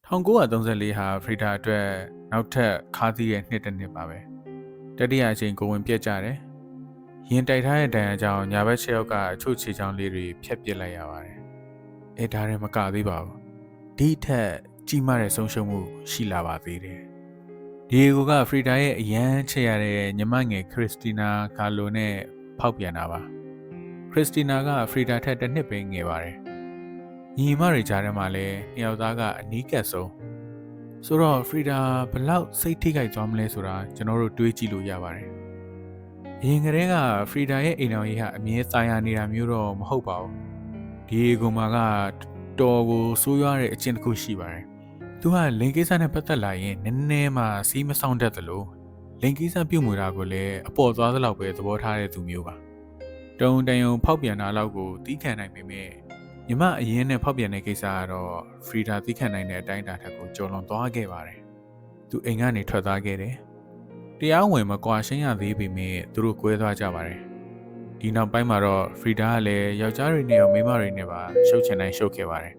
1934ဟာဖရီဒါအတွက်နောက်ထပ်ခါးသီးရဲ့နှစ်တစ်နှစ်ပါပဲတတိယအချိန်ကိုဝင်ပြက်ကြတယ်ရင်တိုက်ထားတဲ့ဒဏ်ရာကြောင့်ညာဘက်ခြေရောက်ကအချို့ခြေချောင်းလေးတွေဖြတ်ပစ်လိုက်ရပါတယ်ဒါလည်းမကသေးပါဘူးဒီထက်ကြီးမားတဲ့ဆုံးရှုံးမှုရှိလာပါသေးတယ်ဒီကိုကဖရီဒါရဲ့အရန်ချက်ရတဲ့ညီမငယ်ခရစ်စတီနာကာလိုနဲ့ဖောက်ပြန်တာပါခရစ်စတီနာကဖရီဒါထက်တစ်နှစ်ပဲငယ်ပါတယ်ညီမတွေကြားထဲမှာလည်းနှစ်ယောက်သားကအနီးကပ်ဆုံးဆိုတော့ဖရီဒါဘလောက်စိတ်ထိခိုက်သွားမလဲဆိုတာကျွန်တော်တို့တွေးကြည့်လို့ရပါတယ်အရင်ကတည်းကဖရီဒါရဲ့အိမ်တော်ကြီးဟာအမြဲစာရနေတာမျိုးတော့မဟုတ်ပါဘူးဒီကူမာကတော်ကိုဆိုးရွားတဲ့အကျင့်တစ်ခုရှိပါတယ်သူကလိန်ကိစ္စနဲ့ပတ်သက်လာရင်နည်းနည်းမှစီးမဆောင်တတ်သလိုလိန်ကိစ္စပြုတ်မွေတာကိုလည်းအပေါ်သွားသလောက်ပဲသဘောထားတဲ့သူမျိုးပါတုံတန်ယုံဖောက်ပြန်တာလောက်ကိုတီးခံနိုင်ပေမဲ့ညီမအရင်နဲ့ဖောက်ပြန်တဲ့ကိစ္စကတော့ဖရီဒါတီးခံနိုင်တဲ့အတိုင်းအတာထက်ကိုကျော်လွန်သွားခဲ့ပါတယ်သူအိမ်ကနေထွက်သွားခဲ့တယ်တရားဝင်မကွာရှင်းရသေးပေမဲ့သူတို့ကွဲသွားကြပါတယ်ဒီနောက်ပိုင်းမှာတော့ဖရီဒါကလည်းယောက်ျားတွေနဲ့ရောမိန်းမတွေနဲ့ပါရှုပ်ချင်တိုင်းရှုပ်ခဲ့ပါတယ်